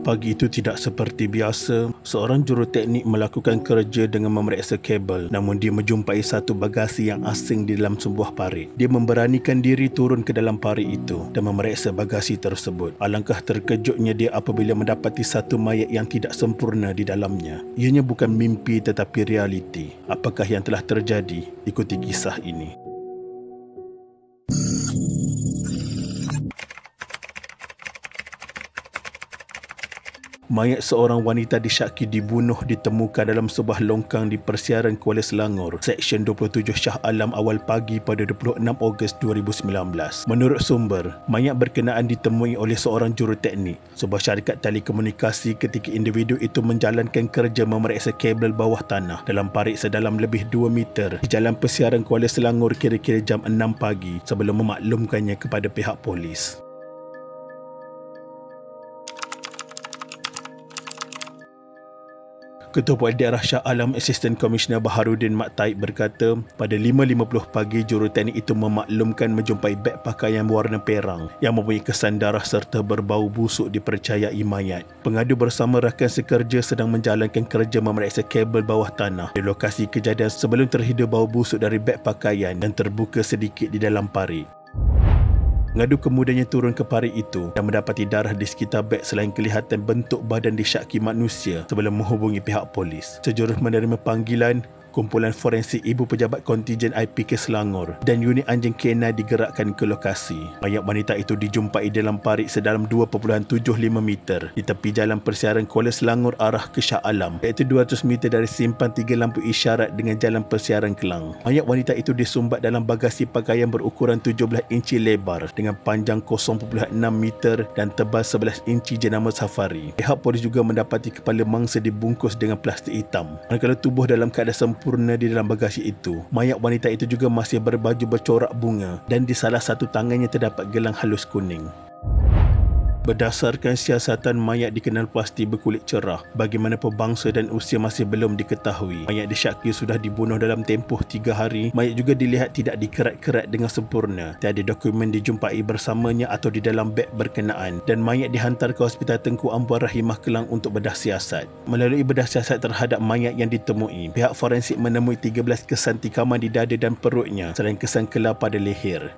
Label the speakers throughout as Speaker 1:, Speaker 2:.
Speaker 1: Pagi itu tidak seperti biasa. Seorang juruteknik melakukan kerja dengan memeriksa kabel, namun dia menjumpai satu bagasi yang asing di dalam sebuah parit. Dia memberanikan diri turun ke dalam parit itu dan memeriksa bagasi tersebut. Alangkah terkejutnya dia apabila mendapati satu mayat yang tidak sempurna di dalamnya. Ianya bukan mimpi tetapi realiti. Apakah yang telah terjadi? Ikuti kisah ini. Mayat seorang wanita disyaki dibunuh ditemukan dalam sebuah longkang di Persiaran Kuala Selangor, Seksyen 27 Shah Alam awal pagi pada 26 Ogos 2019. Menurut sumber, mayat berkenaan ditemui oleh seorang juruteknik sebuah syarikat telekomunikasi ketika individu itu menjalankan kerja memeriksa kabel bawah tanah dalam parit sedalam lebih 2 meter di Jalan Persiaran Kuala Selangor kira-kira jam 6 pagi sebelum memaklumkannya kepada pihak polis. Ketua Polis Daerah Shah Alam Asisten Komisioner Baharudin Mat Taib berkata, pada 5.50 pagi juruteknik itu memaklumkan menjumpai beg pakaian berwarna perang yang mempunyai kesan darah serta berbau busuk dipercayai mayat. Pengadu bersama rakan sekerja sedang menjalankan kerja memeriksa kabel bawah tanah di lokasi kejadian sebelum terhidu bau busuk dari beg pakaian dan terbuka sedikit di dalam parit. Pengadu kemudiannya turun ke parit itu dan mendapati darah di sekitar beg selain kelihatan bentuk badan disyaki manusia sebelum menghubungi pihak polis. Sejurus menerima panggilan, kumpulan forensik Ibu Pejabat Kontijen IPK Selangor dan unit anjing K9 digerakkan ke lokasi. Mayat wanita itu dijumpai dalam parit sedalam 2.75 meter di tepi Jalan Persiaran Kuala Selangor arah ke Shah Alam, iaitu 200 meter dari simpang 3 lampu isyarat dengan Jalan Persiaran Kelang. Mayat wanita itu disumbat dalam bagasi pakaian berukuran 17 inci lebar dengan panjang 0.6 meter dan tebal 11 inci jenama safari. Pihak polis juga mendapati kepala mangsa dibungkus dengan plastik hitam. Manakala tubuh dalam keadaan sempurna di dalam bagasi itu, mayat wanita itu juga masih berbaju bercorak bunga dan di salah satu tangannya terdapat gelang halus kuning. Berdasarkan siasatan, mayat dikenal pasti berkulit cerah. Bagaimanapun bangsa dan usia masih belum diketahui. Mayat disyaki sudah dibunuh dalam tempoh 3 hari. Mayat juga dilihat tidak dikerat-kerat dengan sempurna. Tiada dokumen dijumpai bersamanya atau di dalam beg berkenaan. Dan mayat dihantar ke Hospital Tengku Ampuan Rahimah Kelang untuk bedah siasat. Melalui bedah siasat terhadap mayat yang ditemui, pihak forensik menemui 13 kesan tikaman di dada dan perutnya selain kesan kelar pada leher.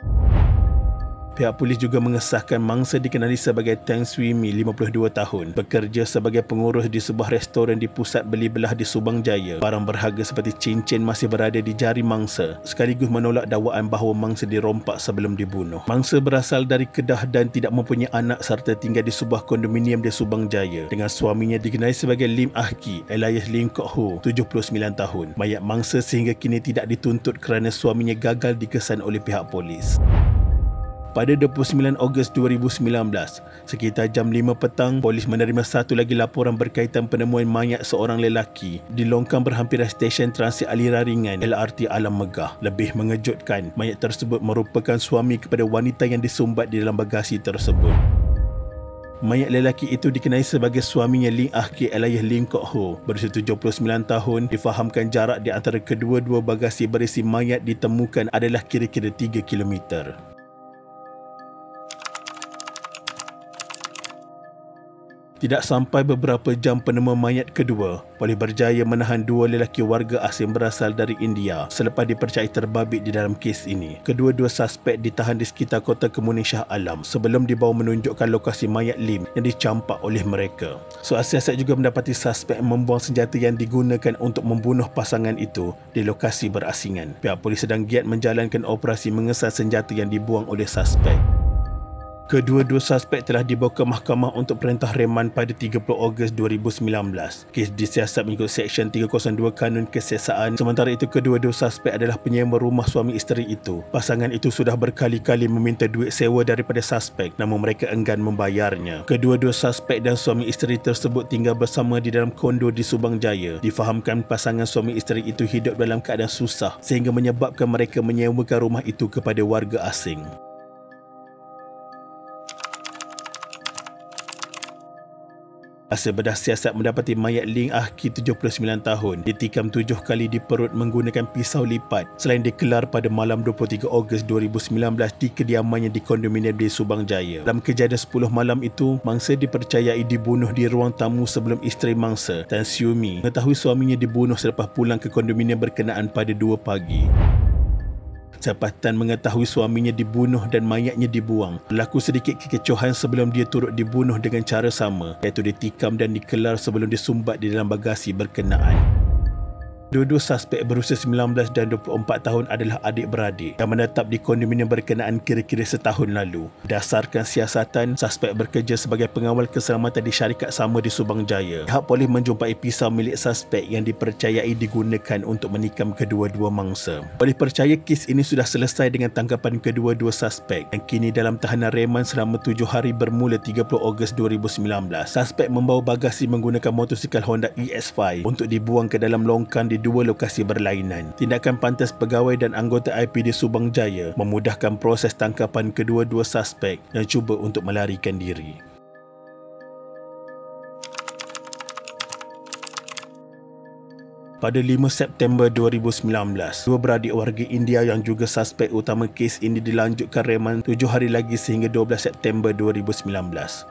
Speaker 1: Pihak polis juga mengesahkan mangsa dikenali sebagai Tang Swee Mi, 52 tahun, bekerja sebagai pengurus di sebuah restoran di pusat beli belah di Subang Jaya. Barang berharga seperti cincin masih berada di jari mangsa, sekaligus menolak dakwaan bahawa mangsa dirompak sebelum dibunuh. Mangsa berasal dari Kedah dan tidak mempunyai anak serta tinggal di sebuah kondominium di Subang Jaya dengan suaminya dikenali sebagai Lim Ah Ki alias Lim Kok Ho, 79 tahun. Mayat mangsa sehingga kini tidak dituntut kerana suaminya gagal dikesan oleh pihak polis. Pada 29 Ogos 2019, sekitar jam 5 petang, polis menerima satu lagi laporan berkaitan penemuan mayat seorang lelaki di longkang berhampiran stesen transit aliran ringan LRT Alam Megah. Lebih mengejutkan, mayat tersebut merupakan suami kepada wanita yang disumbat di dalam bagasi tersebut. Mayat lelaki itu dikenali sebagai suaminya Ling Ah Ki alias Lim Kok Ho, berusia 79 tahun. Difahamkan jarak di antara kedua-dua bagasi berisi mayat ditemukan adalah kira-kira 3 kilometer. Tidak sampai beberapa jam penemuan mayat kedua, polis berjaya menahan 2 lelaki warga asing berasal dari India selepas dipercayai terbabit di dalam kes ini. Kedua-dua suspek ditahan di sekitar kota Kemuning Shah Alam sebelum dibawa menunjukkan lokasi mayat Lim yang dicampak oleh mereka. Soal siasat juga mendapati suspek membuang senjata yang digunakan untuk membunuh pasangan itu di lokasi berasingan. Pihak polis sedang giat menjalankan operasi mengesal senjata yang dibuang oleh suspek. Kedua-dua suspek telah dibawa ke mahkamah untuk perintah reman pada 30 Ogos 2019. Kes disiasat mengikut Seksyen 302 Kanun Kesiasaan. Sementara itu, kedua-dua suspek adalah penyewa rumah suami isteri itu. Pasangan itu sudah berkali-kali meminta duit sewa daripada suspek, namun mereka enggan membayarnya. Kedua-dua suspek dan suami isteri tersebut tinggal bersama di dalam kondo di Subang Jaya. Difahamkan pasangan suami isteri itu hidup dalam keadaan susah sehingga menyebabkan mereka menyewakan rumah itu kepada warga asing. Hasil bedah siasat mendapati mayat Ling Ahki 79 tahun ditikam 7 kali di perut menggunakan pisau lipat selain dikelar pada malam 23 Ogos 2019 di kediamannya di kondominium di Subang Jaya. Dalam kejadian 10 malam itu, mangsa dipercayai dibunuh di ruang tamu sebelum isteri mangsa, Tan Siumi, mengetahui suaminya dibunuh selepas pulang ke kondominium berkenaan pada 2 pagi. Selepas Tan mengetahui suaminya dibunuh dan mayatnya dibuang, berlaku sedikit kekecohan sebelum dia turut dibunuh dengan cara sama, iaitu ditikam dan dikelar sebelum disumbat di dalam bagasi berkenaan. Dua-dua suspek berusia 19 dan 24 tahun adalah adik-beradik yang menetap di kondominium berkenaan kira-kira setahun lalu. Berdasarkan siasatan, suspek bekerja sebagai pengawal keselamatan di syarikat sama di Subang Jaya. Pihak polis menjumpai pisau milik suspek yang dipercayai digunakan untuk menikam kedua-dua mangsa. Polis percaya kes ini sudah selesai dengan tangkapan kedua-dua suspek yang kini dalam tahanan reman selama 7 hari bermula 30 Ogos 2019. Suspek membawa bagasi menggunakan motosikal Honda EX5 untuk dibuang ke dalam longkang di 2 lokasi berlainan. Tindakan pantas pegawai dan anggota IPD Subang Jaya memudahkan proses tangkapan kedua-dua suspek yang cuba untuk melarikan diri. Pada 5 September 2019, dua beradik warga India yang juga suspek utama kes ini dilanjutkan reman 7 hari lagi sehingga 12 September 2019.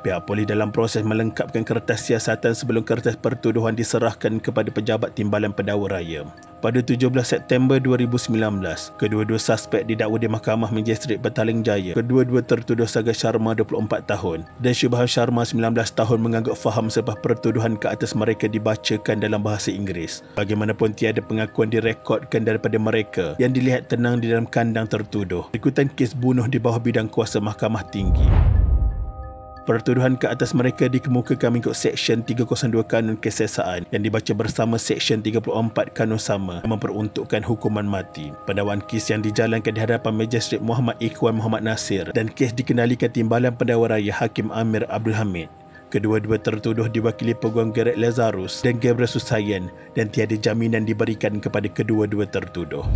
Speaker 1: Pihak polis dalam proses melengkapkan kertas siasatan sebelum kertas pertuduhan diserahkan kepada Pejabat Timbalan Pendakwa Raya. Pada 17 September 2019, kedua-dua suspek didakwa di Mahkamah Magistrate Petaling Jaya. Kedua-dua tertuduh Sagar Sharma 24 tahun dan Syubhan Sharma 19 tahun menganggap faham selepas pertuduhan ke atas mereka dibacakan dalam bahasa Inggeris. Bagaimanapun tiada pengakuan direkodkan daripada mereka yang dilihat tenang di dalam kandang tertuduh. Ikutan kes bunuh di bawah bidang kuasa Mahkamah Tinggi. Pertuduhan ke atas mereka dikemukakan mengikut Seksyen 302 Kanun Keseksaan yang dibaca bersama Seksyen 34 Kanun Sama yang memperuntukkan hukuman mati. Pendakwaan kes yang dijalankan di hadapan Magistrate Muhammad Ikhwan Muhammad Nasir dan kes dikendalikan Timbalan Pendakwa Raya Hakim Amir Abdul Hamid. Kedua-dua tertuduh diwakili Peguam Gerard Lazarus dan Gabriel Susayan dan tiada jaminan diberikan kepada kedua-dua tertuduh.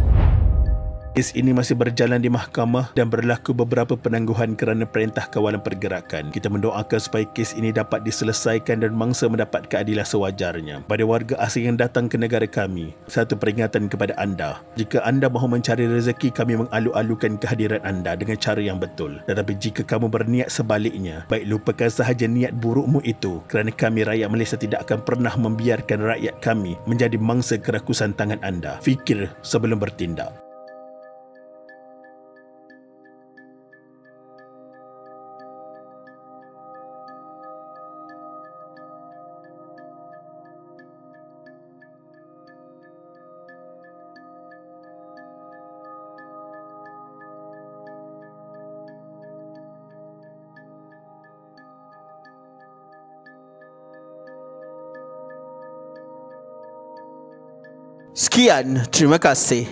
Speaker 1: Kes ini masih berjalan di mahkamah dan berlaku beberapa penangguhan kerana perintah kawalan pergerakan. Kita mendoakan supaya kes ini dapat diselesaikan dan mangsa mendapat keadilan sewajarnya. Pada warga asing yang datang ke negara kami, satu peringatan kepada anda. Jika anda mahu mencari rezeki, kami mengalu-alukan kehadiran anda dengan cara yang betul. Tetapi jika kamu berniat sebaliknya, baik lupakan sahaja niat burukmu itu, kerana kami rakyat Malaysia tidak akan pernah membiarkan rakyat kami menjadi mangsa kerakusan tangan anda. Fikir sebelum bertindak.
Speaker 2: Sekian, terima kasih.